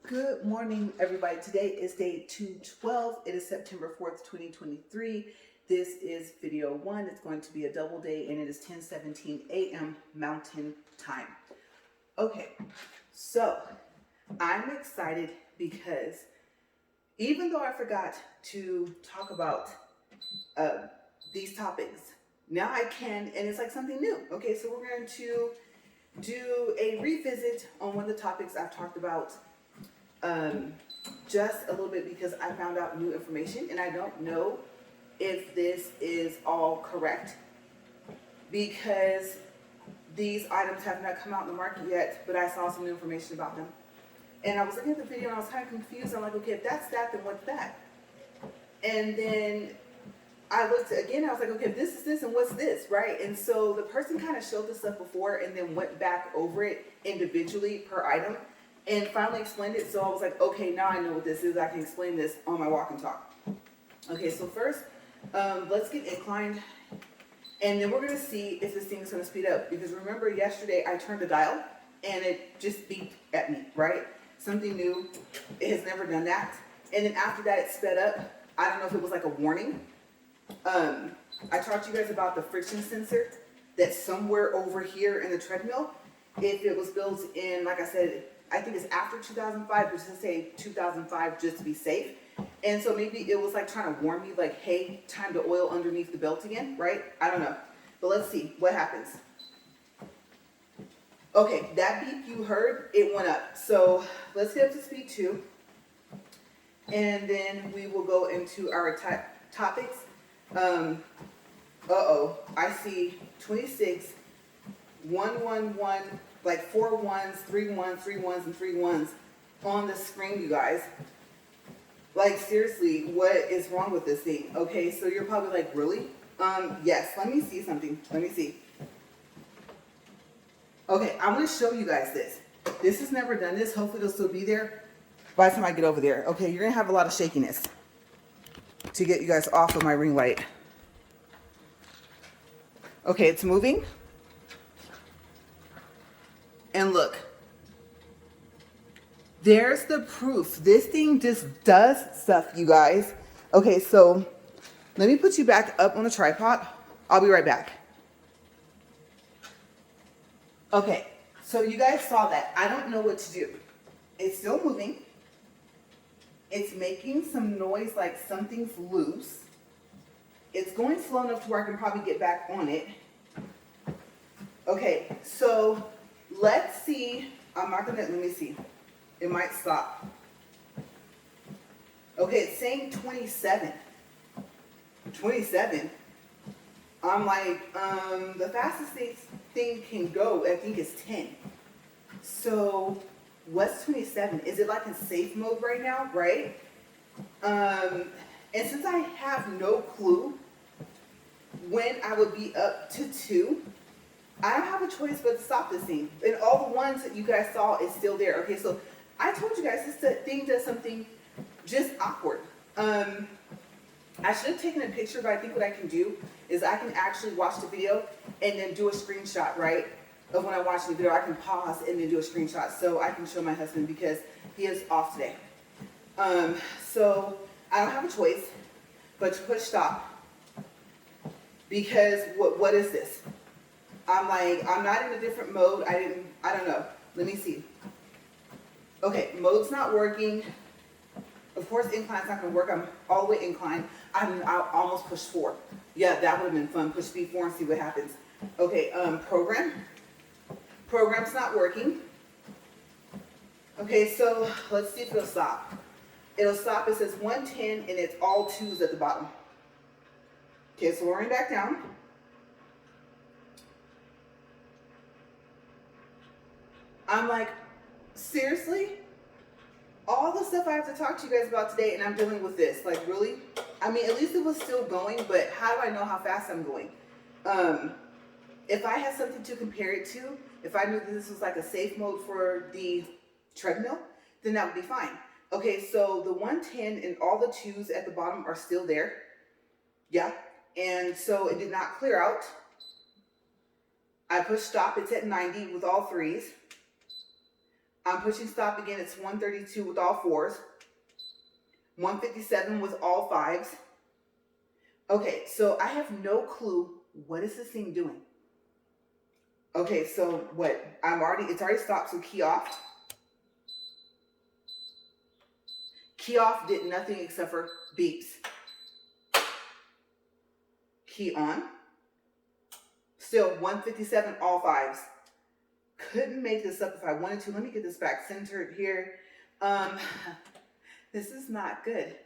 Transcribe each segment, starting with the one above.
Good morning, everybody. Today is day 212. It is September 4th, 2023. This is video 1. It's going to be a double day, and it is 10:17 a.m. Mountain Time. Okay, so I'm excited because even though I forgot to talk about these topics, now I can, and it's like something new. Okay, so we're going to do a revisit on one of the topics I've talked about just a little bit because I found out new information and I don't know if this is all correct because these items have not come out in the market yet, but I saw some new information about them. And I was looking at the video and I was kind of confused. I'm like, okay, if that's that, then what's that? And then I looked again, I was like, okay, if this is this and what's this, right? And so the person kind of showed this stuff before and then went back over it individually per item and finally explained it. So I was like, okay, now I know what this is. I can explain this on my walk and talk. Okay, so first, let's get inclined. And then we're going to see if this thing is going to speed up. Because remember yesterday I turned the dial and it just beeped at me, right? Something new. It has never done that. And then after that it sped up. I don't know if it was like a warning. I talked to you guys about the friction sensor that's somewhere over here in the treadmill. If it was built in, like I said, I think it's after 2005, but just say 2005 just to be safe. And so maybe it was like trying to warn me like, hey, time to oil underneath the belt again, right? I don't know. But let's see what happens. Okay, that beep you heard, it went up. So let's get up to speed 2. And then we will go into our topics. I see 26, 111, like 4 1s, 3 1s, 3 1s, and 3 1s on the screen, you guys. Like, seriously, what is wrong with this thing? Okay, so you're probably like, really? Yes, let me see something. Let me see. Okay, I want to show you guys this. This has never done this. Hopefully it'll still be there by the time I get over there. Okay, you're going to have a lot of shakiness to get you guys off of my ring light. Okay, it's moving. And look, there's the proof. This thing just does stuff, you guys. Okay, so let me put you back up on the tripod. I'll be right back. Okay, so you guys saw that. I don't know what to do. It's still moving. It's making some noise like something's loose. It's going slow enough to where I can probably get back on it. Okay, so let's see. I'm not gonna, let me see. It might stop. Okay, it's saying 27. 27. I'm like, the fastest thing can go, I think, is 10. So what's 27? Is it like in safe mode right now, right? And since I have no clue when I would be up to 2, I don't have a choice but to stop this thing. And all the ones that you guys saw is still there. Okay, so I told you guys this thing does something just awkward. I should have taken a picture, but I think what I can do is I can actually watch the video and then do a screenshot, right? Of when I watch the video, I can pause and then do a screenshot so I can show my husband because he is off today. So I don't have a choice but to push stop because what is this? I'm like, I'm not in a different mode. I don't know. Let me see. Okay, mode's not working. Of course, incline's not gonna work. I'm all the way inclined. I almost pushed 4. Yeah, that would have been fun. Push speed 4 and see what happens. Okay, program. Program's not working. Okay, so let's see if it'll stop. It'll stop. It says 110 and it's all 2s at the bottom. Okay, so lowering back down. I'm like, seriously? All the stuff I have to talk to you guys about today and I'm dealing with this. Like, really? I mean, at least it was still going, but how do I know how fast I'm going? If I had something to compare it to, if I knew that this was like a safe mode for the treadmill, then that would be fine. Okay, so the 110 and all the 2s at the bottom are still there. Yeah, and so it did not clear out. I pushed stop, it's at 90 with all 3s. I'm pushing stop again. It's 132 with all fours. 157 with all fives. Okay, so I have no clue what is this thing doing. Okay, so what? It's already stopped, so key off. Key off did nothing except for beeps. Key on. Still 157, all fives. Couldn't make this up if I wanted to. Let me get this back centered here. This is not good.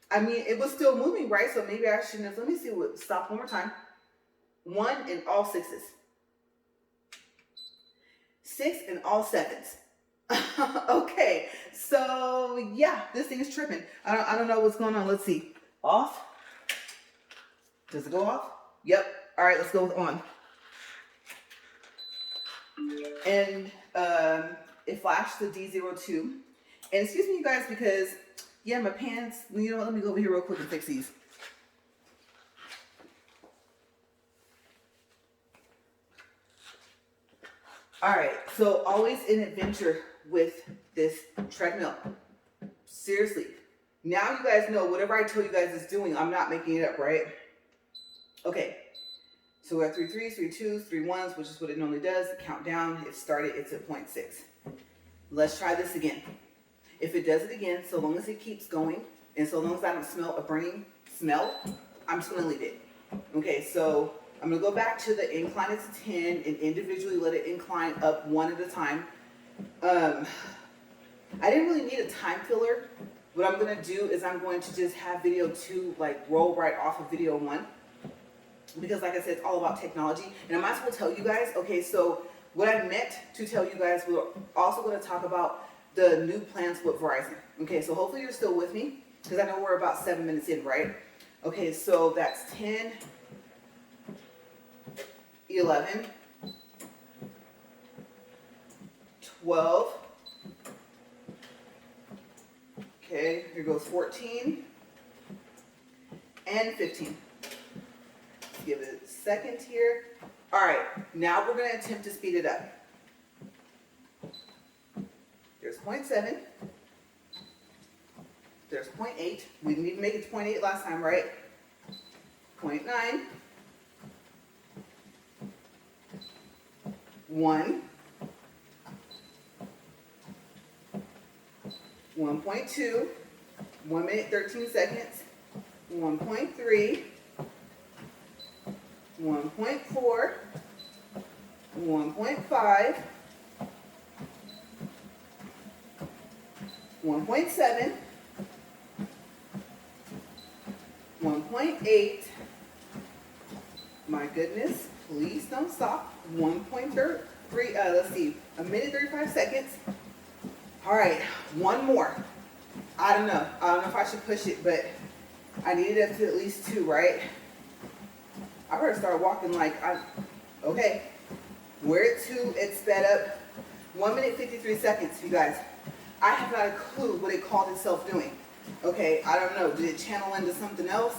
I mean, it was still moving, right? So maybe I shouldn't have. Let me see what. Stop one more time. 1 and all sixes. 6 and all sevens. Okay, so yeah, this thing is tripping. I don't know what's going on. Let's see. Off. Does it go off? Yep. All right, let's go with on. And it flashed the D02. And excuse me, you guys, because yeah, my pants. You know what? Let me go over here real quick and fix these. All right, so always an adventure with this treadmill. Seriously. Now you guys know whatever I tell you guys is doing, I'm not making it up, right? Okay. So we have 3 3s, 3 2s, 3 1s, which is what it normally does. Countdown, it started, it's at 0.6. Let's try this again. If it does it again, so long as it keeps going, and so long as I don't smell a burning smell, I'm just gonna leave it. Okay, so I'm gonna go back to the incline to 10 and individually let it incline up one at a time. I didn't really need a time filler. What I'm gonna do is I'm going to just have video 2 like roll right off of video 1. Because like I said, it's all about technology. And I might as well tell you guys, okay, so what I meant to tell you guys, we're also gonna talk about the new plans with Verizon. Okay, so hopefully you're still with me, because I know we're about 7 minutes in, right? Okay, so that's 10, 11, 12, okay, here goes 14, and 15. Let's give it a second here. All right, now we're gonna attempt to speed it up. There's 0.7, there's 0.8, we didn't even make it to 0.8 last time, right? 0.9, 1, 1.2, 1 minute 13 seconds, 1.3, 1.4, 1.5, 1.7, 1.8, my goodness, please don't stop, 1.3, let's see, a minute 35 seconds. All right, one more. I don't know if I should push it, but I need it up to at least 2, right? I better start walking okay. We're at 2, it's sped up. 1 minute 53 seconds, you guys. I have not a clue what it called itself doing. Okay, I don't know. Did it channel into something else?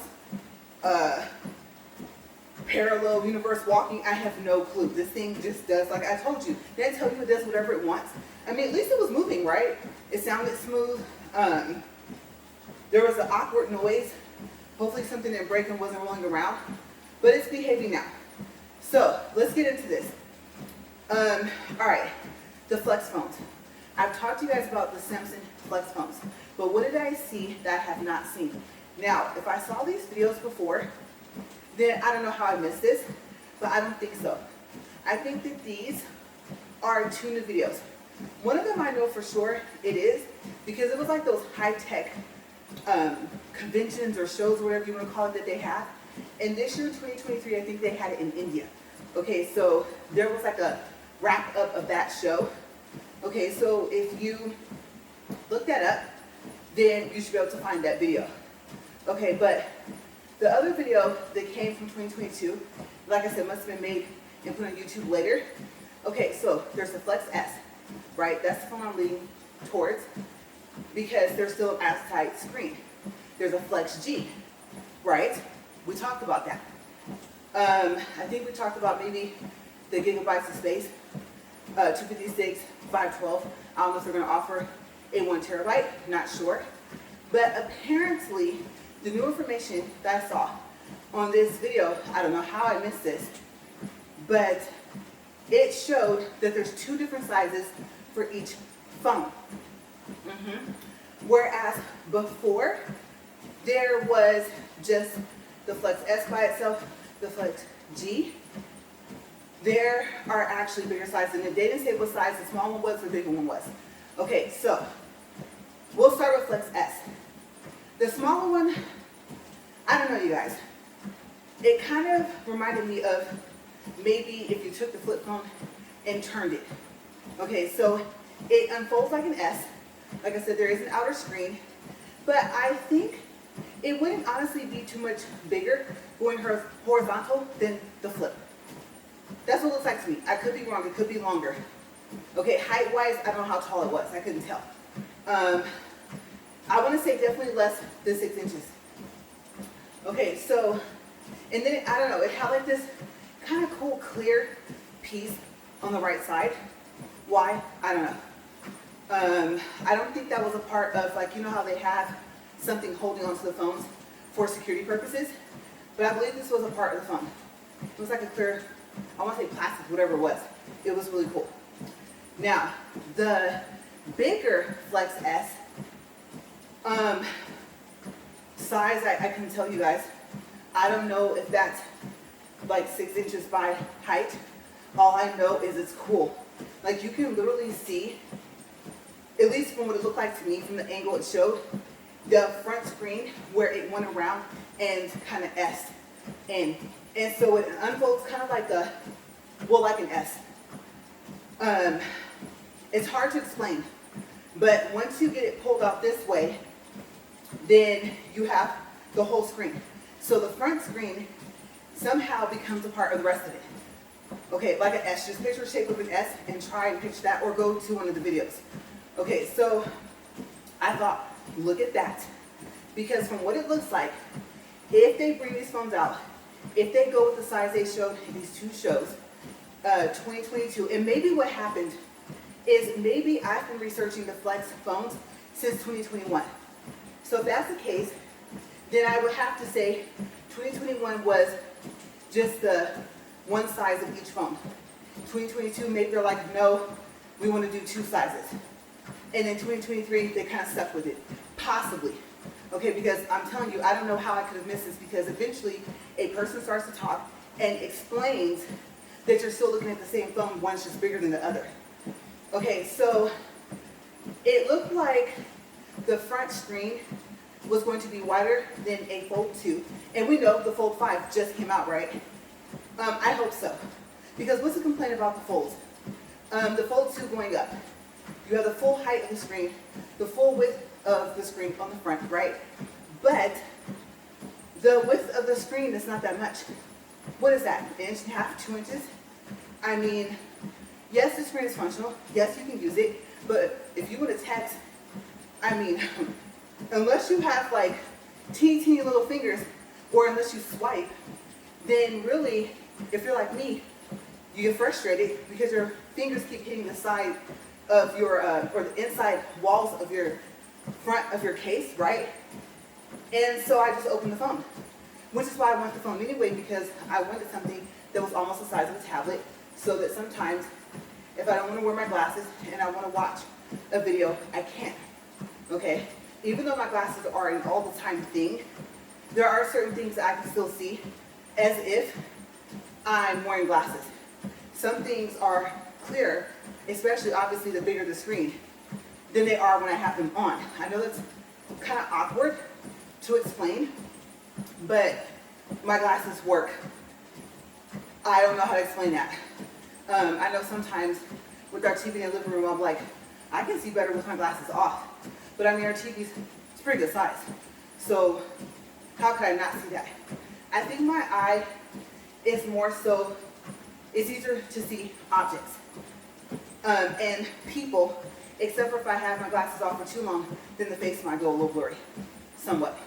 Parallel universe walking? I have no clue. This thing just does, like I told you. Did I tell you it does whatever it wants? I mean, at least it was moving, right? It sounded smooth. There was an awkward noise. Hopefully something didn't break and wasn't rolling around. But it's behaving now. So, let's get into this. All right, the flex phones. I've talked to you guys about the Samsung flex phones, but what did I see that I have not seen? Now, if I saw these videos before, then I don't know how I missed this, but I don't think so. I think that these are 2 new videos. One of them I know for sure it is, because it was like those high-tech conventions or shows or whatever you want to call it that they have. And this year, 2023, I think they had it in India. Okay, so there was like a wrap up of that show. Okay, so if you look that up, then you should be able to find that video. Okay, but the other video that came from 2022, like I said, must have been made and put on YouTube later. Okay, so there's the Flex S, right? That's the phone I'm leaning towards because there's still an outside screen. There's a Flex G, right? We talked about that. I think we talked about maybe the gigabytes of space. 256, 512. I don't know if they're going to offer a 1 terabyte, not sure. But apparently, the new information that I saw on this video, I don't know how I missed this, but it showed that there's 2 different sizes for each phone. Whereas before, there was just the Flex S by itself, the Flex G. There are actually bigger sizes, and they didn't say what size the small one was or the bigger one was. Okay, so we'll start with Flex S. The smaller one, I don't know, you guys. It kind of reminded me of maybe if you took the flip phone and turned it. Okay, so it unfolds like an S. Like I said, there is an outer screen, but I think it wouldn't honestly be too much bigger going horizontal than the flip. That's what it looks like to me. I could be wrong. It could be longer. Okay, height-wise, I don't know how tall it was. I couldn't tell. I want to say definitely less than 6 inches. Okay, so, and then, I don't know, it had like this kind of cool, clear piece on the right side. Why? I don't know. I don't think that was a part of, like, you know how they have something holding onto the phones for security purposes? But I believe this was a part of the phone. It was like a clear, I want to say plastic, whatever it was. It was really cool. Now, the bigger Flex S, size, I can tell you guys, I don't know if that's like 6 inches by height. All I know is it's cool. Like, you can literally see, at least from what it looked like to me, from the angle it showed, the front screen where it went around and kind of S'd in. And so it unfolds kind of like like an S. It's hard to explain, but once you get it pulled out this way, then you have the whole screen. So the front screen somehow becomes a part of the rest of it. Okay, like an S. Just picture the shape of an S and try and picture that, or go to one of the videos. Okay, so I thought, look at that. Because from what it looks like, if they bring these phones out, if they go with the size they showed in these 2 shows, 2022, and maybe what happened is maybe I've been researching the Flex phones since 2021. So if that's the case, then I would have to say 2021 was just the one size of each phone. 2022, maybe they're like, no, we want to do 2 sizes. And in 2023, they kind of stuck with it. Possibly. Okay, because I'm telling you, I don't know how I could have missed this, because eventually a person starts to talk and explains that you're still looking at the same phone, one's just bigger than the other. Okay, so it looked like the front screen was going to be wider than a Fold 2. And we know the Fold 5 just came out, right? I hope so. Because what's the complaint about the Folds? The Fold 2 going up. You have the full height of the screen, the full width of the screen on the front, right? But the width of the screen is not that much. What is that? 1.5 inches, 2 inches? I mean, yes, the screen is functional. Yes, you can use it. But if you want to text, I mean, unless you have like teeny little fingers, or unless you swipe, then really, if you're like me, you get frustrated because your fingers keep hitting the side of your, or the inside walls of your front of your case, right? And so I just opened the phone, which is why I want the phone anyway, because I wanted something that was almost the size of a tablet, so that sometimes if I don't want to wear my glasses and I want to watch a video, I can't. Okay? Even though my glasses are an all the time thing, there are certain things that I can still see as if I'm wearing glasses. Some things are clearer, especially obviously the bigger the screen, than they are when I have them on. I know that's kind of awkward to explain, but my glasses work. I don't know how to explain that. I know sometimes with our TV in the living room, I'm like, I can see better with my glasses off. But I mean, our TV's it's pretty good size. So how could I not see that? I think my eye is more so, it's easier to see objects. And people, except for if I have my glasses off for too long, then the face might go a little blurry, somewhat.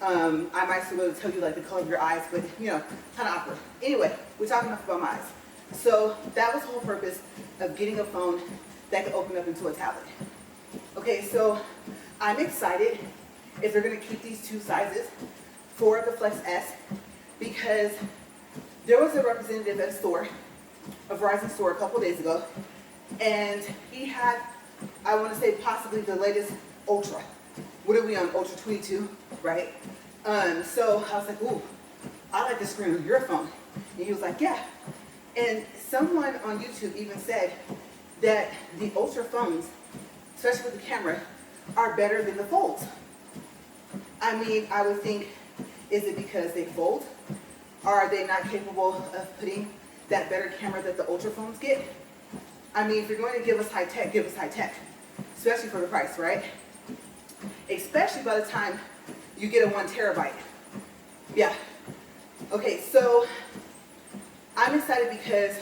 I might still be able to tell you like the color of your eyes, but you know, kind of awkward. Anyway, we're talking enough about my eyes. So that was the whole purpose of getting a phone that could open up into a tablet. Okay, so I'm excited if they're gonna keep these two sizes for the Flex S, because there was a representative at a store, a Verizon store a couple days ago, and he had, I wanna say possibly the latest Ultra. What are we on, Ultra 22, right? So I was like, ooh, I like the screen on your phone. And he was like, yeah. And someone on YouTube even said that the Ultra phones, especially with the camera, are better than the folds. I mean, I would think, is it because they fold? Or are they not capable of putting that better camera that the Ultra phones get? I mean, if you're going to give us high tech, give us high tech, especially for the price, right? Especially by the time you get a 1 terabyte. Yeah. Okay, so I'm excited because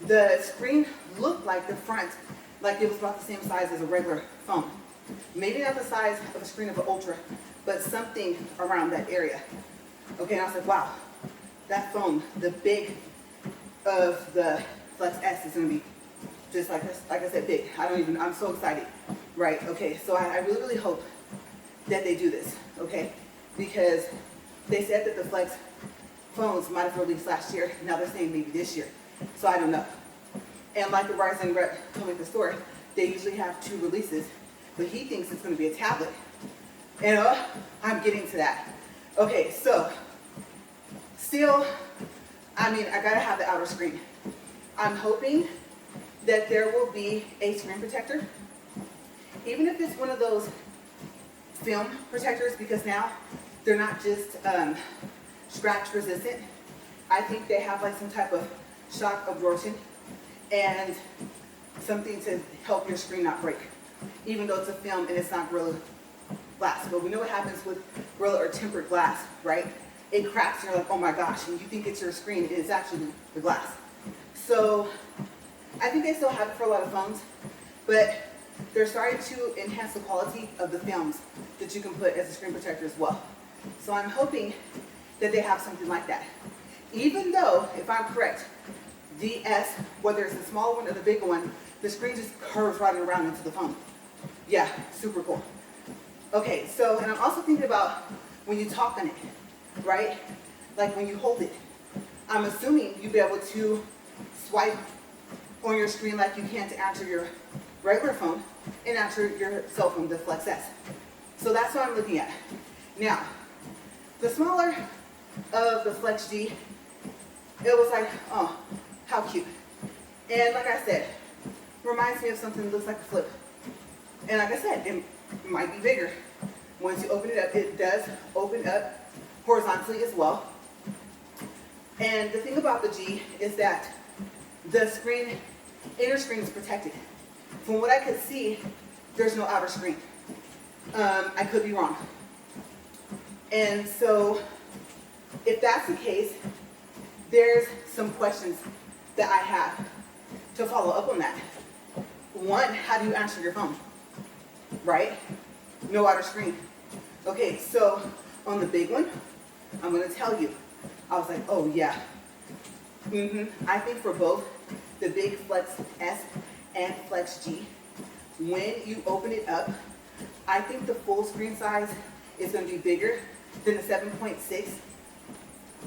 the screen looked like the front, like it was about the same size as a regular phone. Maybe not the size of a screen of an Ultra, but something around that area. Okay, and I was like, wow, that phone, the big of the Flex S is gonna be just like this, like I said, big. I'm so excited, right? Okay, so I really, really hope that they do this, okay? Because they said that the Flex phones might have released last year. Now they're saying maybe this year. So I don't know. And like the Verizon rep told me at the store, they usually have 2 releases, but he thinks it's going to be a tablet. And I'm getting to that. Okay, so still, I mean, I gotta have the outer screen. I'm hoping that there will be a screen protector, even if it's one of those film protectors, because now they're not just scratch resistant. I think they have like some type of shock absorption and something to help your screen not break, even though it's a film and it's not Gorilla Glass. But we know what happens with Gorilla or tempered glass, right? It cracks and you're like, oh my gosh, and you think it's your screen, it is actually the glass. So I think they still have it for a lot of phones, but they're starting to enhance the quality of the films that you can put as a screen protector as well. So I'm hoping that they have something like that. Even though, if I'm correct, DS, whether it's the small one or the bigger one, the screen just curves right around into the phone. Yeah, super cool. Okay, so, and I'm also thinking about when you talk on it, right? Like when you hold it. I'm assuming you'll be able to swipe on your screen like you can to answer your regular phone and answer your cell phone, the Flex S. So that's what I'm looking at. Now, the smaller of the Flex G, it was like, oh, how cute. And like I said, reminds me of something that looks like a flip. And like I said, it might be bigger. Once you open it up, it does open up horizontally as well. And the thing about the G is that the screen, inner screen is protected. From what I could see, there's no outer screen. I could be wrong. And so, if that's the case, there's some questions that I have to follow up on that. One, how do you answer your phone? Right? No outer screen. Okay, so on the big one, I'm gonna tell you, I was like, oh yeah. I think for both the big Flex S and Flex G, when you open it up, I think the full screen size is gonna be bigger than the 7.6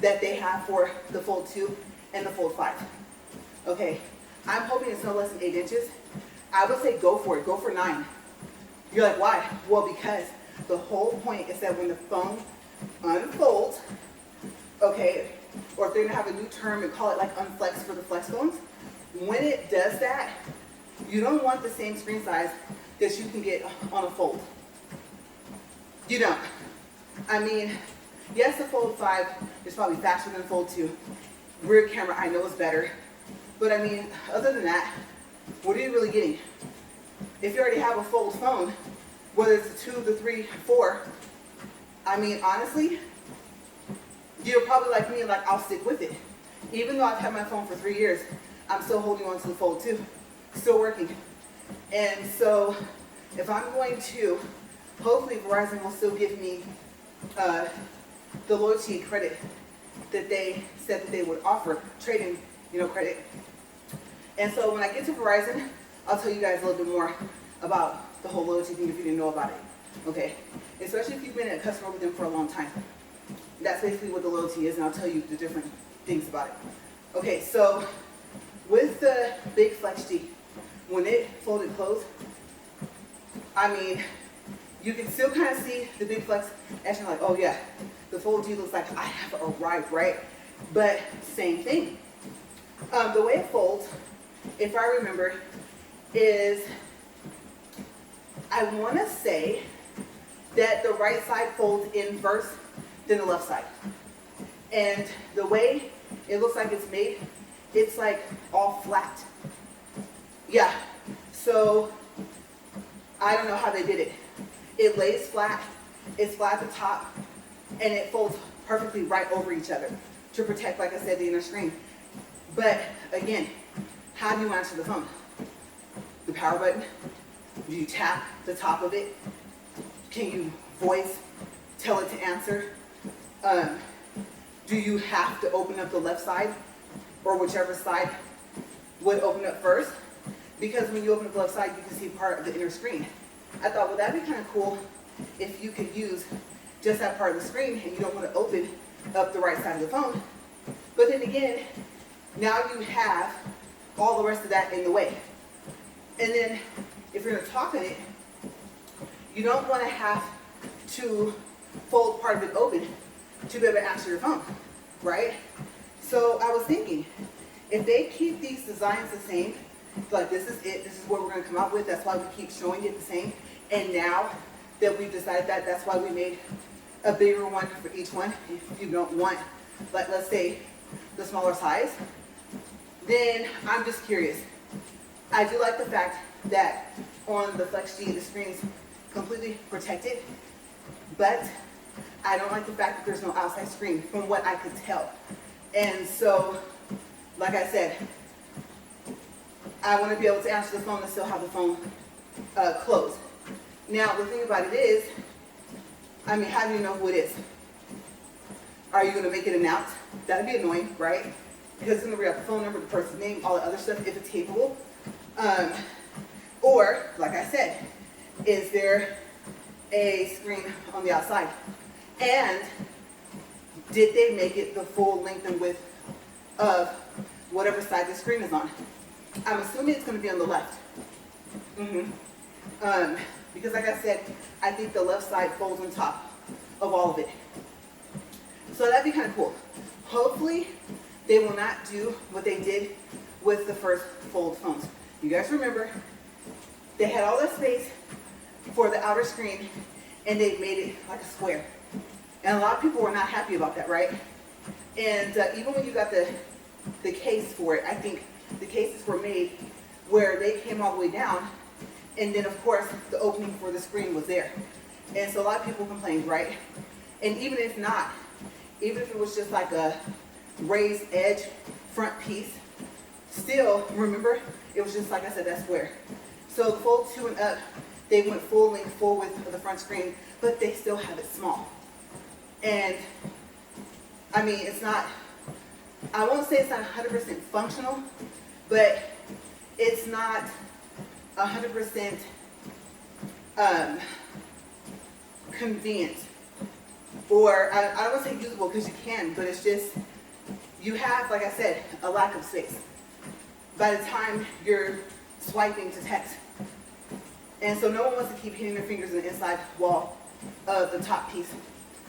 that they have for the Fold 2 and the Fold 5. Okay, I'm hoping it's no less than 8 inches. I would say go for it, go for 9. You're like, why? Well, because the whole point is that when the phone unfolds, okay, or if they're gonna have a new term and call it like unflex for the flex phones, when it does that, you don't want the same screen size that you can get on a Fold. You don't. I mean, yes, the Fold 5 is probably faster than the Fold 2. Rear camera, I know is better. But I mean, other than that, what are you really getting? If you already have a Fold phone, whether it's the 2, the 3, 4, I mean, honestly, you're probably like me, like I'll stick with it. Even though I've had my phone for 3 years, I'm still holding on to the Fold 2, still working. And so, if I'm going to, hopefully Verizon will still give me the loyalty credit that they said that they would offer, trade-in credit. And so when I get to Verizon, I'll tell you guys a little bit more about the whole loyalty thing if you didn't know about it, okay? Especially if you've been a customer with them for a long time. That's basically what the loyalty is, and I'll tell you the different things about it. Okay, so with the Big Flex G, when it folded closed, I mean, you can still kind of see the Big Flex action like, oh yeah, the Fold G looks like I have arrived, right? But same thing. The way it folds, if I remember, is I want to say that the right side folds in first, then the left side. And the way it looks like it's made, it's like all flat. Yeah, so I don't know how they did it. It lays flat, it's flat at the top, and it folds perfectly right over each other to protect, like I said, the inner screen. But again, how do you answer the phone? The power button? Do you tap the top of it? Can you voice tell it to answer? Do you have to open up the left side or whichever side would open up first? Because when you open up the left side, you can see part of the inner screen. I thought, well, that'd be kind of cool if you could use just that part of the screen and you don't want to open up the right side of the phone. But then again, now you have all the rest of that in the way. And then if you're going to talk on it, you don't want to have to fold part of it open to be able to answer your phone, right? So I was thinking, if they keep these designs the same, like this is it, this is what we're going to come up with, that's why we keep showing it the same, and now that we've decided that, that's why we made a bigger one for each one. If you don't want, like, let's say, the smaller size, then I'm just curious. I do like the fact that on the Flex G, the screen is completely protected, but I don't like the fact that there's no outside screen from what I could tell. And so, like I said, I want to be able to answer the phone and still have the phone closed. Now, the thing about it is, I mean, how do you know who it is? Are you going to make it announced? That'd be annoying, right? Because it's going to read out the phone number, the person's name, all the other stuff, if it's capable. Or, like I said, is there a screen on the outside? And did they make it the full length and width of whatever side the screen is on? I'm assuming it's going to be on the left. Because like I said, I think the left side folds on top of all of it. So that'd be kind of cool. Hopefully, they will not do what they did with the first fold phones. You guys remember, they had all that space for the outer screen, and they made it like a square. And a lot of people were not happy about that, right? And even when you got the case for it, I think the cases were made where they came all the way down, and then of course the opening for the screen was there. And so a lot of people complained, right? And even if not, even if it was just like a raised edge front piece, still, remember, it was just like I said, that square. So the Fold 2 and up, they went full length, full width of the front screen, but they still have it small. And I mean, it's not, I won't say it's not 100% functional, but it's not 100% convenient. Or I don't want to say usable because you can, but it's just, you have, like I said, a lack of space by the time you're swiping to text. And so no one wants to keep hitting their fingers in the inside wall of the top piece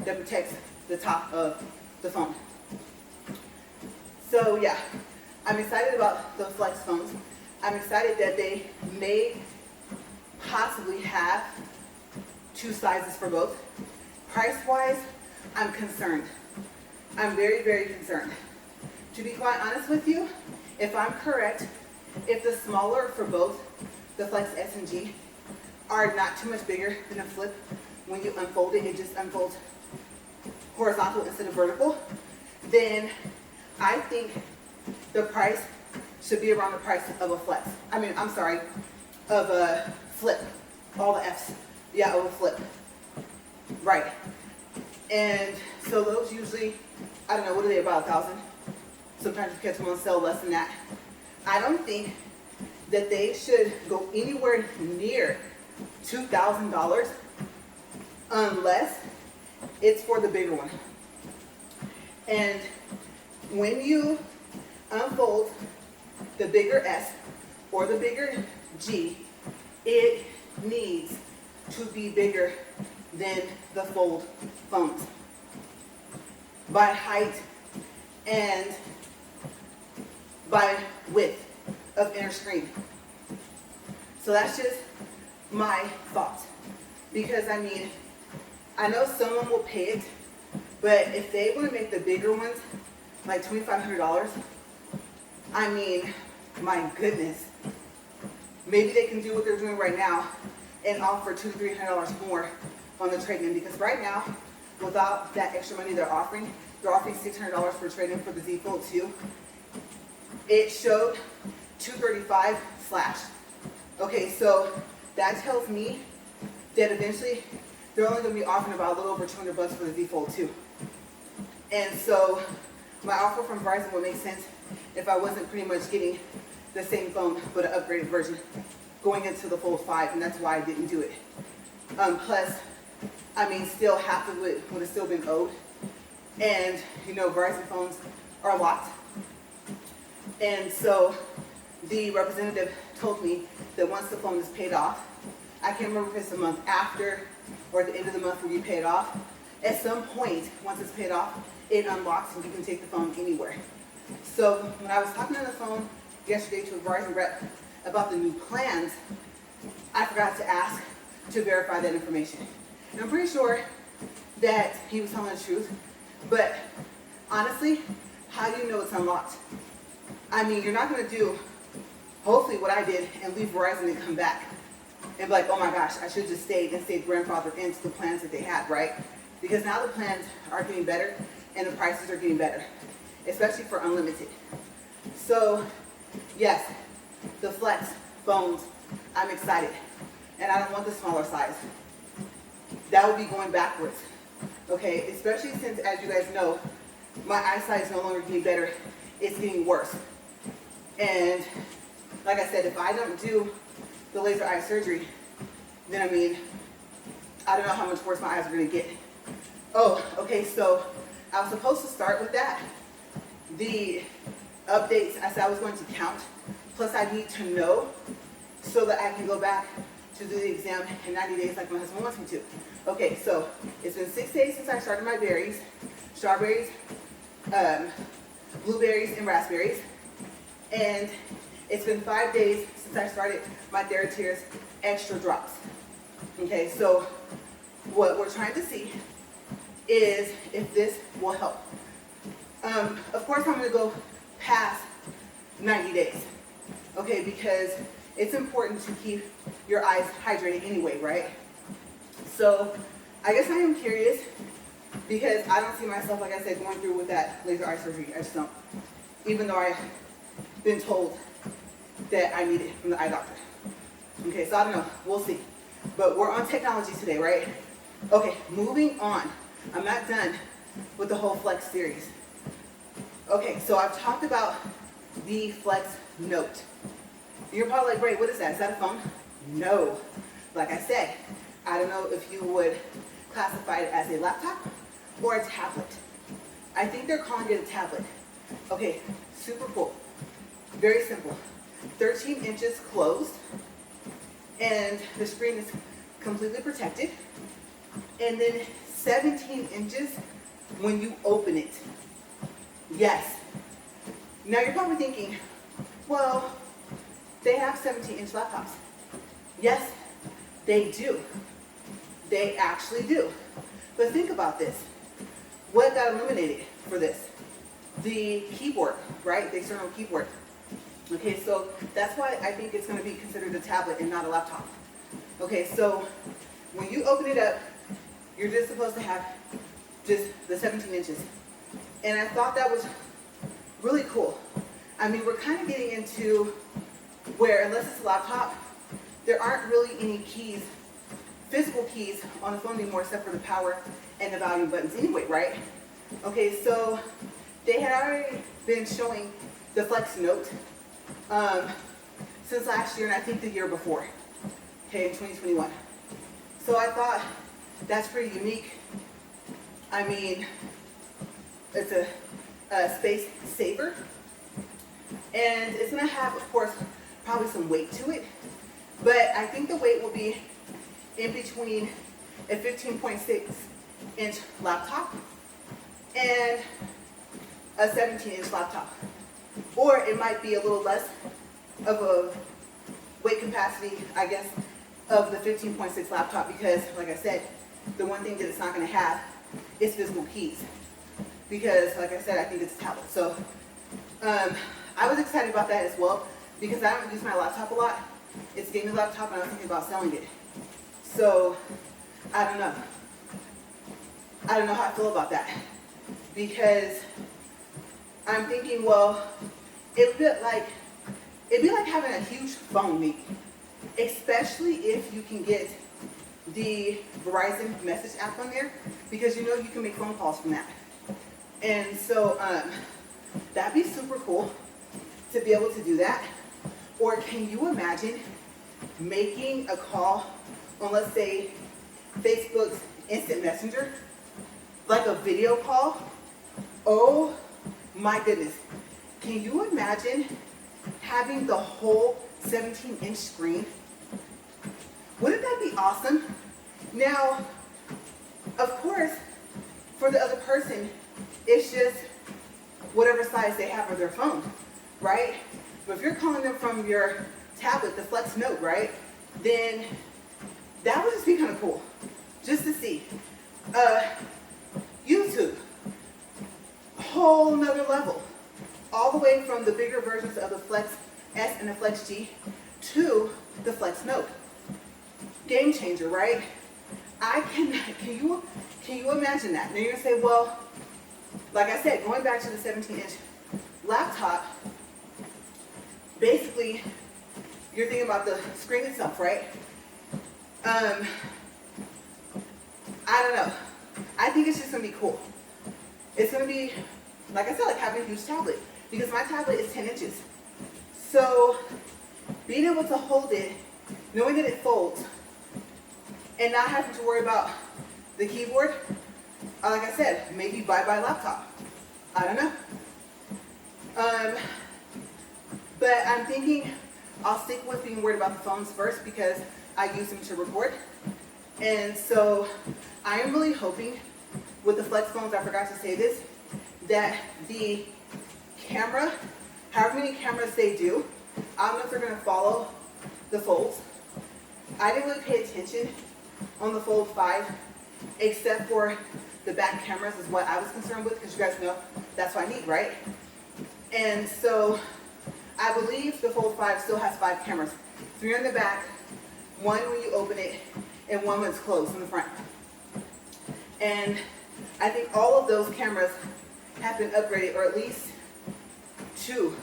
that protects the top of the phone. So yeah, I'm excited about the Flex phones. I'm excited that they may possibly have two sizes for both. Price-wise, I'm concerned. I'm very, very concerned. To be quite honest with you, if I'm correct, if the smaller for both, the Flex S and G, are not too much bigger than a flip, when you unfold it, it just unfolds horizontal instead of vertical, then I think the price should be around the price of a Flex. of a flip. All the F's. Yeah, of a flip. Right. And so those usually, I don't know, what are they, about $1,000? Sometimes you catch them on sale less than that. I don't think that they should go anywhere near $2,000 unless it's for the bigger one. And when you unfold the bigger S or the bigger G, it needs to be bigger than the fold phones by height and by width of inner screen. So that's just my thoughts. Because I mean, I know someone will pay it, but if they want to make the bigger ones like $2,500, I mean, my goodness. Maybe they can do what they're doing right now and offer $200 to $300 more on the trade-in, because right now, without that extra money they're offering $600 for trade-in for the Z Fold 2. It showed $235 slash. Okay, so that tells me that eventually they're only going to be offering about a little over $200 for the Z Fold 2. And so my offer from Verizon would make sense if I wasn't pretty much getting the same phone but an upgraded version going into the Fold 5, and that's why I didn't do it. Plus, I mean, still half of it would have still been owed. And, you know, Verizon phones are locked. And so the representative told me that once the phone is paid off, I can't remember if it's a month after or at the end of the month when you pay it off, at some point, once it's paid off, it unlocks and you can take the phone anywhere. So when I was talking on the phone yesterday to a Verizon rep about the new plans, I forgot to ask to verify that information. And I'm pretty sure that he was telling the truth, but honestly, how do you know it's unlocked? I mean, you're not going to do, hopefully, what I did and leave Verizon and come back and be like, oh my gosh, I should just stay grandfathered into the plans that they had, right? Because now the plans are getting better and the prices are getting better, especially for unlimited. So, yes, the Flex phones, I'm excited. And I don't want the smaller size. That would be going backwards. Okay, especially since, as you guys know, my eyesight is no longer getting better, it's getting worse. And like I said, if I don't do the laser eye surgery, then I mean, I don't know how much worse my eyes are going to get. Oh, okay, so I was supposed to start with that. The updates, I said I was going to count, plus I need to know so that I can go back to do the exam in 90 days like my husband wants me to. Okay, so it's been 6 days since I started my berries, strawberries, blueberries, and raspberries. And it's been 5 days since I started my TheraTears extra drops. Okay, so what we're trying to see is if this will help. Of course, I'm going to go past 90 days, okay, because it's important to keep your eyes hydrated anyway, right? So I guess I am curious because I don't see myself, like I said, going through with that laser eye surgery. I just don't, even though I've been told that I need it from the eye doctor. Okay, so I don't know, we'll see. But we're on technology today, right? Okay, moving on. I'm not done with the whole Flex series. Okay, so I've talked about the Flex Note. You're probably like, Ray, what is that? Is that a phone? No. Like I said, I don't know if you would classify it as a laptop or a tablet. I think they're calling it a tablet. Okay, super cool. Very simple. 13 inches closed, and the screen is completely protected. And then 17 inches when you open it. Yes. Now you're probably thinking, well, they have 17-inch laptops. Yes, they do. They actually do. But think about this. What got eliminated for this? The keyboard, right? The external keyboard. Okay, so that's why I think it's going to be considered a tablet and not a laptop. Okay, so when you open it up, you're just supposed to have just the 17 inches. And I thought that was really cool. I mean, we're kind of getting into where, unless it's a laptop, there aren't really any keys, physical keys on the phone anymore except for the power and the volume buttons anyway, right? Okay, so they had already been showing the Flex Note since last year, and I think the year before, okay, in 2021. So I thought that's pretty unique. I mean, it's a space saver, and it's gonna have, of course, probably some weight to it, but I think the weight will be in between a 15.6-inch laptop and a 17-inch laptop, or it might be a little less of a weight capacity, I guess, of the 15.6 laptop, because like I said, the one thing that it's not going to have is physical keys, because like I said, I think it's a tablet. So I was excited about that as well, because I don't use my laptop a lot. It's a gaming laptop, and I was thinking about selling it. So I don't know how I feel about that, because I'm thinking, well, it'd be like having a huge phone, maybe, especially if you can get the Verizon message app on there, because you know you can make phone calls from that. And so that'd be super cool to be able to do that. Or can you imagine making a call on, let's say, Facebook's Instant Messenger, like a video call? Oh my goodness. Can you imagine having the whole 17-inch screen? Wouldn't that be awesome? Now, of course, for the other person, it's just whatever size they have of their phone, right? But if you're calling them from your tablet, the Flex Note, right, then that would just be kind of cool, just to see. YouTube, whole nother level, all the way from the bigger versions of the Flex S and the Flex G to the Flex Note. Game changer, right? Can you imagine that? Now you're gonna say, well, like I said, going back to the 17-inch laptop, basically you're thinking about the screen itself, right? I don't know. I think it's just gonna be cool. It's gonna be, like I said, like having a huge tablet, because my tablet is 10 inches. So being able to hold it, knowing that it folds, and not having to worry about the keyboard, like I said, maybe bye-bye laptop. I don't know. But I'm thinking I'll stick with being worried about the phones first, because I use them to record. And so I am really hoping with the Flex phones, I forgot to say this, that the camera, however many cameras they do, I don't know if they're going to follow the folds. I didn't really pay attention on the Fold 5, except for the back cameras is what I was concerned with, because you guys know that's what I need, right? And so I believe the Fold 5 still has 5 cameras. 3 on the back, 1 when you open it, and 1 when it's closed in the front. And I think all of those cameras have been upgraded, or at least 2,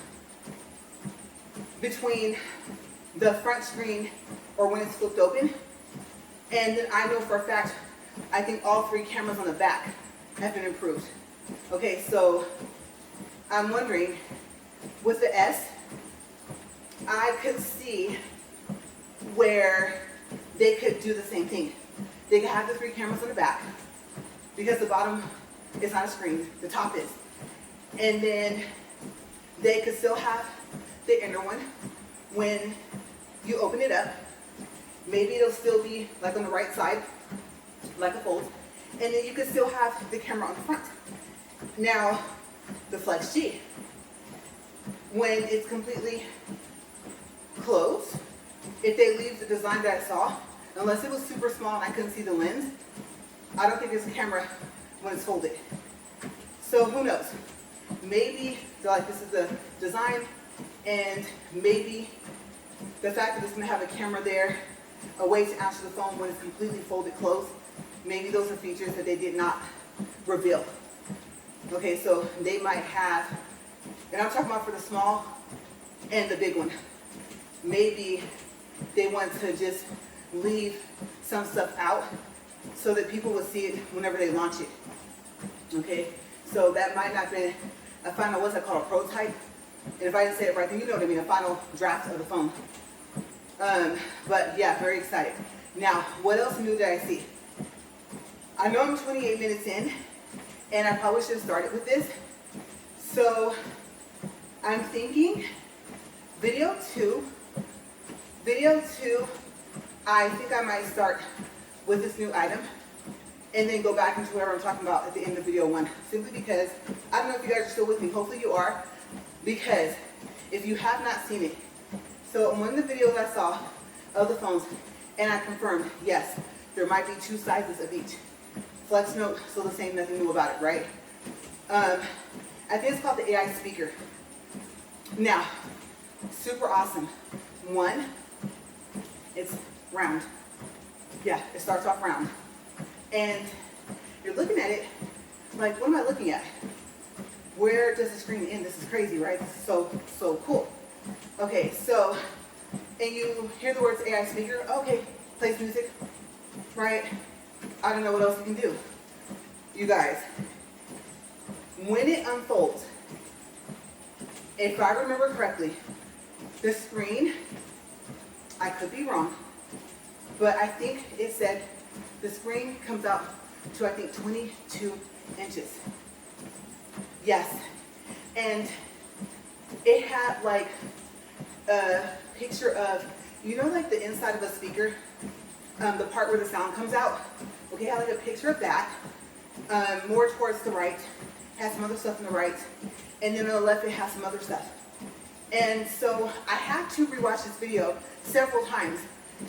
between the front screen or when it's flipped open. And then I know for a fact, I think all 3 cameras on the back have been improved. Okay, so I'm wondering, with the S, I could see where they could do the same thing. They could have the 3 cameras on the back, because the bottom is not a screen, the top is. And then they could still have the inner one when you open it up. Maybe it'll still be like on the right side, like a fold. And then you could still have the camera on the front. Now, the Flex G, when it's completely closed, if they leave the design that I saw, unless it was super small and I couldn't see the lens, I don't think there's a camera when it's folded. So who knows? Maybe they're like, this is the design, and maybe the fact that it's going to have a camera there, a way to answer the phone when it's completely folded closed, maybe those are features that they did not reveal. Okay, so they might have, and I'm talking about for the small and the big one, maybe they want to just leave some stuff out so that people will see it whenever they launch it. Okay, so that might not have been a final, what's that called, a prototype? And if I didn't say it right, then you know what I mean, a final draft of the phone. But yeah, very excited. Now, what else new did I see? I know I'm 28 minutes in, and I probably should have started with this. So I'm thinking video two, I think I might start with this new item and then go back into whatever I'm talking about at the end of video one. Simply because, I don't know if you guys are still with me, hopefully you are, because if you have not seen it, so one of the videos I saw of the phones, and I confirmed, yes, there might be two sizes of each. Flex Note, still the same, nothing new about it, right? I think it's called the AI speaker. Now, super awesome. One, it's round. Yeah, it starts off round. And you're looking at it, like, what am I looking at? Where does the screen end? This is crazy, right? This is so cool. Okay, so, and you hear the words AI speaker, okay, plays music, right? I don't know what else you can do. You guys, when it unfolds, if I remember correctly, the screen, I could be wrong, but I think it said the screen comes out to, I think, 22 inches. Yes. And it had like a picture of, you know, like the inside of a speaker, the part where the sound comes out. Okay, I had like a picture of that, more towards the right, has some other stuff on the right, and then on the left it has some other stuff. And so I had to rewatch this video several times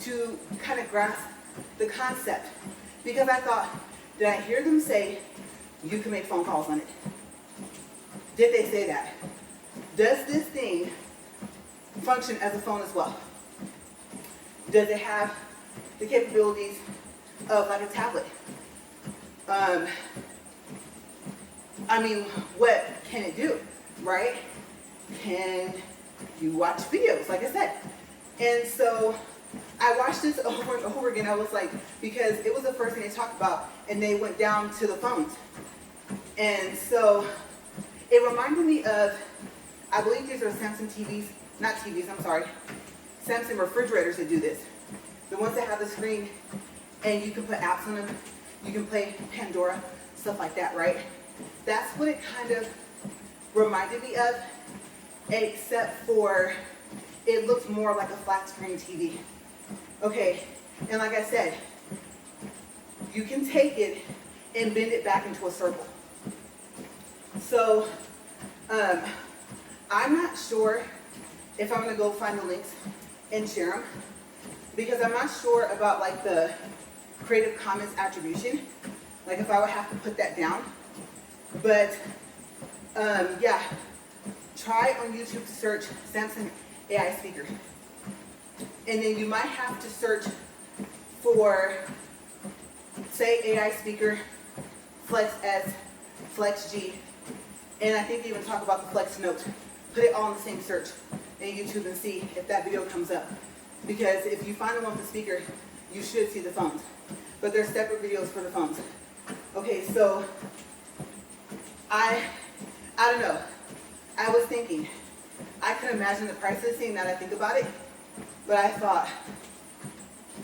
to kind of grasp the concept, because I thought, did I hear them say you can make phone calls on it? Did they say that? Does this thing function as a phone as well? Does it have the capabilities of like a tablet? I mean, what can it do, right? Can you watch videos, like I said? And so I watched this over and over again. I was like, because it was the first thing they talked about, and they went down to the phones. And so it reminded me of, I believe these are Samsung TVs, not TVs, I'm sorry, Samsung refrigerators that do this. The ones that have the screen, and you can put apps on them, you can play Pandora, stuff like that, right? That's what it kind of reminded me of, except for it looks more like a flat screen TV. Okay, and like I said, you can take it and bend it back into a circle. So, I'm not sure if I'm gonna go find the links and share them, because I'm not sure about like the Creative Commons attribution, like if I would have to put that down. But yeah, try on YouTube to search Samsung AI speaker, and then you might have to search for, say, AI speaker, Flex S, Flex G, and I think even talk about the Flex Note. Put it all in the same search in YouTube and see if that video comes up. Because if you find the one with the speaker, you should see the phones. But there's separate videos for the phones. Okay, so I don't know. I was thinking, I can imagine the price of this thing now that I think about it, but I thought,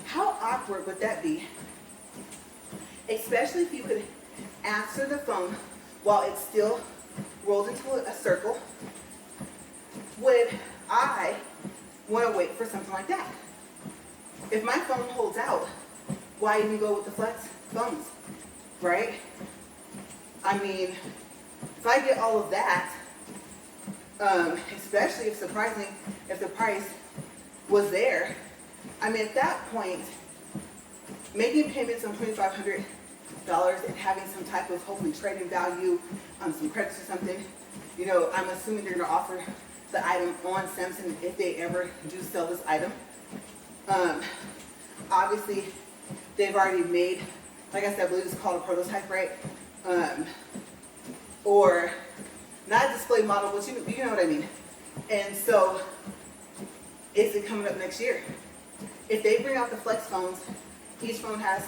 how awkward would that be? Especially if you could answer the phone while it's still rolled into a circle. Would I want to wait for something like that? If my phone holds out, why even go with the Flex phones, right? I mean, if I get all of that, especially if surprisingly, if the price was there, I mean, at that point, making payments on $2,500 and having some type of hopefully trading value on some credits or something, you know, I'm assuming they're going to offer the item on Samsung if they ever do sell this item. Obviously, they've already made, like I said, I believe it's called a prototype, right? Or not a display model, but you know what I mean. And so, is it coming up next year? If they bring out the Flex phones, each phone has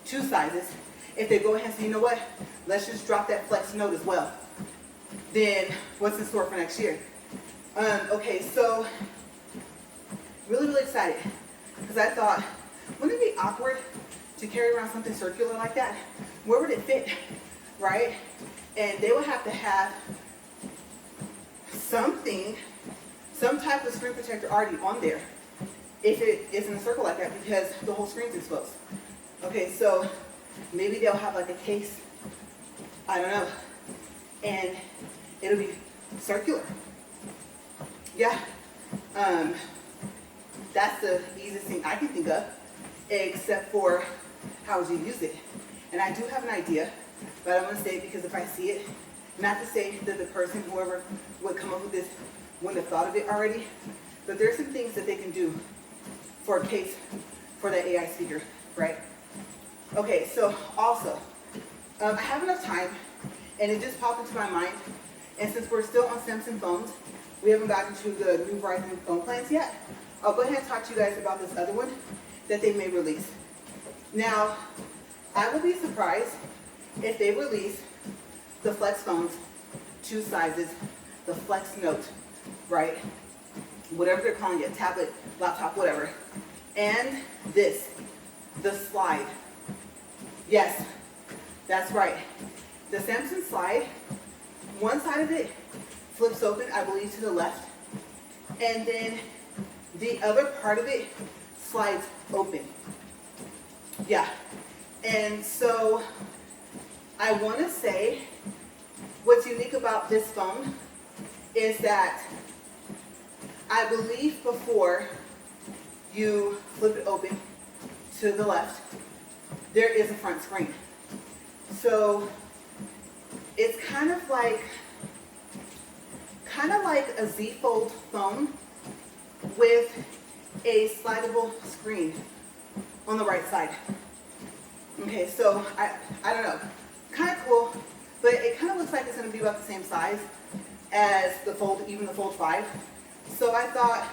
2 sizes. if they go ahead and say, you know what, let's just drop that flex note as well, then what's in store for next year? Okay, so really, really excited because I thought, wouldn't it be awkward to carry around something circular like that? Where would it fit, right? And they would have to have something, some type of screen protector already on there if it is in a circle like that because the whole screen's exposed. Okay, so maybe they'll have like a case, I don't know, and it'll be circular. Yeah, that's the easiest thing I can think of, except for how would you use it? And I do have an idea, but I'm gonna say it because if I see it, not to say that the person, whoever would come up with this, wouldn't have thought of it already, but there's some things that they can do for a case for that AI speaker, right? Okay, so also, I have enough time, and it just popped into my mind, and since we're still on Samsung phones, we haven't gotten to the new Verizon phone plans yet, I'll go ahead and talk to you guys about this other one that they may release. Now, I will be surprised if they release the Flex phones, 2 sizes, the Flex Note, right? Whatever they're calling it, tablet, laptop, whatever. And this, the Slide. Yes, that's right. The Samsung Slide, one side of it flips open, I believe, to the left. And then the other part of it slides open. Yeah. And so I want to say what's unique about this phone is that I believe before you flip it open to the left, there is a front screen. So it's kind of like a Z Fold phone with a slidable screen on the right side. Okay, so I don't know, kind of cool, but it kind of looks like it's going to be about the same size as the Fold, even the Fold 5. So I thought,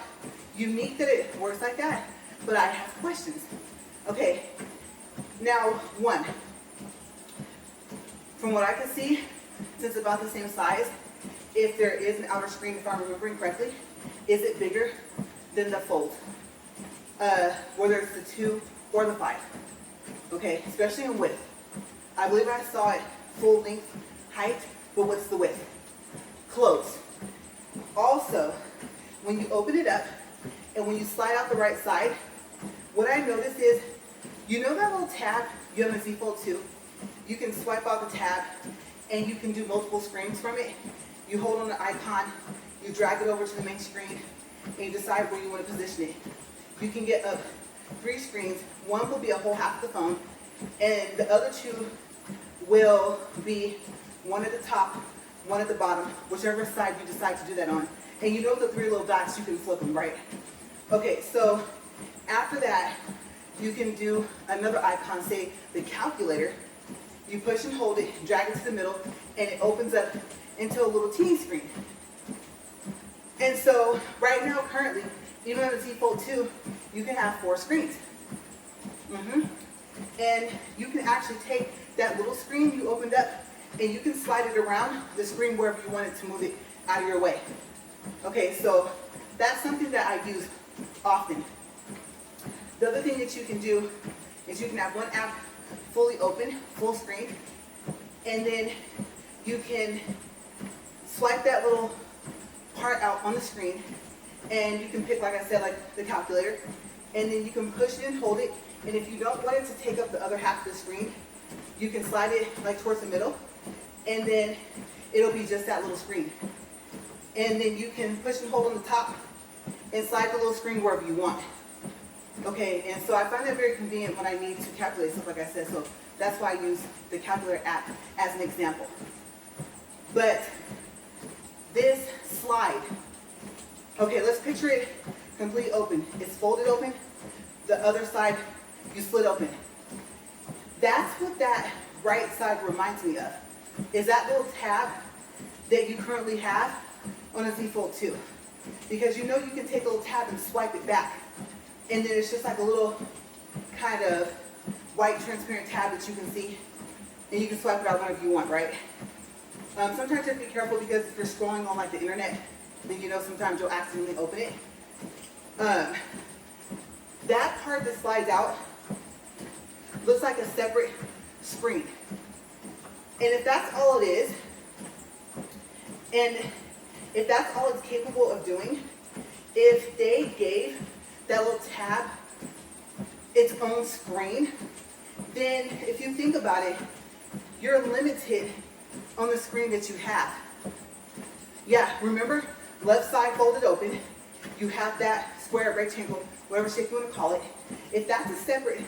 unique that it works like that, but I have questions. Okay, now one, from what I can see, since it's about the same size, if there is an outer screen, if I'm remembering correctly, is it bigger than the Fold? Whether it's the 2 or the 5. Okay, especially in width. I believe I saw it full length height, but what's the width? Close. Also, when you open it up and when you slide out the right side, what I noticed is, you know that little tab you have in Z Fold 2? You can swipe out the tab and you can do multiple screens from it. You hold on the icon, you drag it over to the main screen, and you decide where you want to position it. You can get up 3 screens. One will be a whole half of the phone, and the other 2 will be one at the top, one at the bottom, whichever side you decide to do that on. And you know the 3 little dots, you can flip them, right? Okay, so after that, you can do another icon, say the calculator. You push and hold it, drag it to the middle, and it opens up into a little teeny screen. And so right now, currently, even on the Z Fold 2, you can have 4 screens. And you can actually take that little screen you opened up and you can slide it around the screen wherever you want it to move it out of your way. Okay, so that's something that I use often. The other thing that you can do is you can have one app fully open, full screen, and then you can swipe that little part out on the screen, and you can pick, like I said, like the calculator, and then you can push it and hold it, and if you don't want it to take up the other half of the screen, you can slide it like towards the middle, and then it'll be just that little screen. And then you can push and hold on the top and slide the little screen wherever you want. Okay, and so I find that very convenient when I need to calculate stuff, like I said, so that's why I use the calculator app as an example. But this slide, okay, let's picture it completely open. It's folded open, the other side you split open. That's what that right side reminds me of, is that little tab that you currently have on a Z Fold 2. Because you know you can take a little tab and swipe it back, and then it's just like a little kind of white transparent tab that you can see and you can swipe it out whenever you want, right? Sometimes you have to be careful because if you're scrolling on like the internet, then you know sometimes you'll accidentally open it. That part that slides out looks like a separate screen. And if that's all it is, and if that's all it's capable of doing, if they gave that little tab its own screen, then if you think about it, you're limited on the screen that you have. Yeah, remember, left side folded open, you have that square, rectangle, whatever shape you want to call it. If that's a separate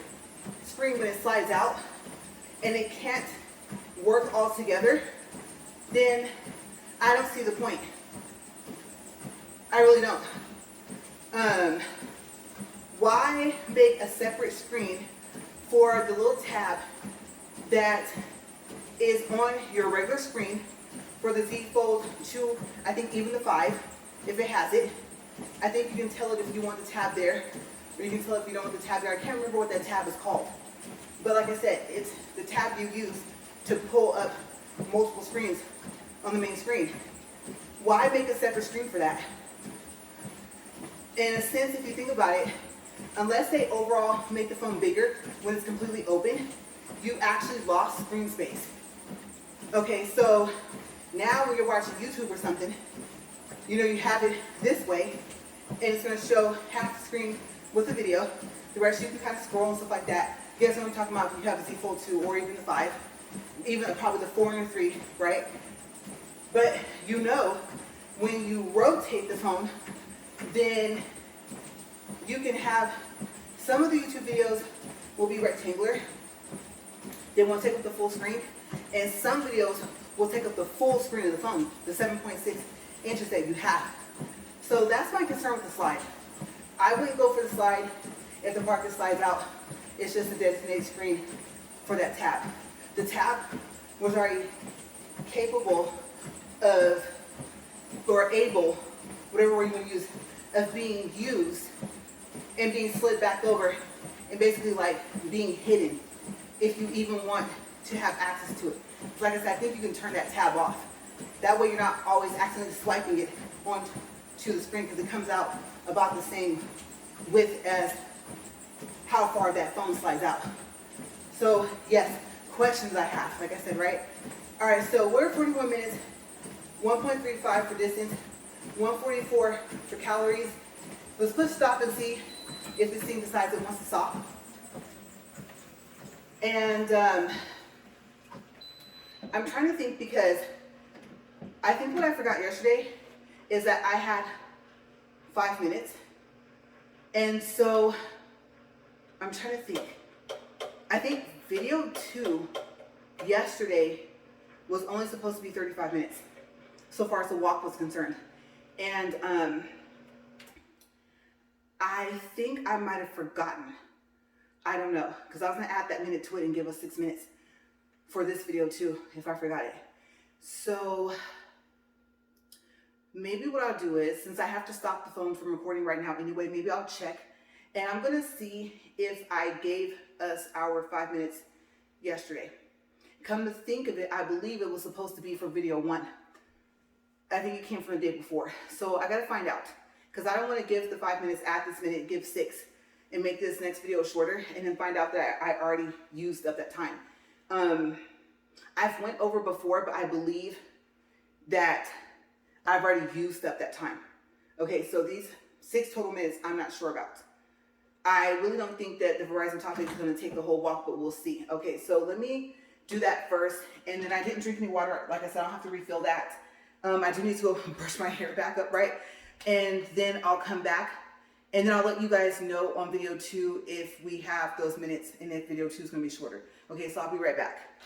screen when it slides out and it can't work all together, then I don't see the point. I really don't. Why make a separate screen for the little tab that is on your regular screen for the Z Fold 2, I think even the 5, if it has it. I think you can tell it if you want the tab there, or you can tell it if you don't want the tab there. I can't remember what that tab is called. But like I said, it's the tab you use to pull up multiple screens on the main screen. Why make a separate screen for that? In a sense, if you think about it, unless they overall make the phone bigger when it's completely open, you actually lost screen space. Okay, so now when you're watching YouTube or something, you know, you have it this way, and it's going to show half the screen with the video. The rest you can kind of scroll and stuff like that. You guys know what I'm talking about if you have the Z Fold 2 or even the 5, even probably the 4 and the 3, right? But you know, when you rotate the phone, then you can have, some of the YouTube videos will be rectangular. They won't take up the full screen. And some videos will take up the full screen of the phone, the 7.6 inches that you have. So that's my concern with the slide. I wouldn't go for the slide if the part that slides out is just a designated screen for that tab. The tab was already capable of, or able, whatever word you want to use, of being used and being slid back over and basically like being hidden if you even want to have access to it. Like I said, I think you can turn that tab off. That way you're not always accidentally swiping it onto the screen because it comes out about the same width as how far that phone slides out. So yes, questions I have, like I said, right? All right, so we're 41 minutes, 1.35 for distance, 144 for calories. Let's push stop and see if this thing decides it wants to stop. And I'm trying to think because I think what I forgot yesterday is that I had 5 minutes. And so I'm trying to think. I think video 2 yesterday was only supposed to be 35 minutes so far as the walk was concerned. And I think I might have forgotten. I don't know, because I was going to add that minute to it and give us 6 minutes for this video too, if I forgot it. So maybe what I'll do is, since I have to stop the phone from recording right now anyway, maybe I'll check and I'm going to see if I gave us our 5 minutes yesterday. Come to think of it, I believe it was supposed to be for video 1. I think it came from the day before. So I got to find out, because I don't want to give the 5 minutes at this minute, give 6 and make this next video shorter and then find out that I already used up that time. I've went over before, but I believe that I've already used up that time. Okay, so these 6 total minutes, I'm not sure about. I really don't think that the Verizon topic is going to take the whole walk, but we'll see. Okay, so let me do that first. And then I didn't drink any water. Like I said, I'll have to refill that. I do need to go brush my hair back up, right? And then I'll come back. And then I'll let you guys know on video 2 if we have those minutes and if video 2 is going to be shorter. Okay, so I'll be right back.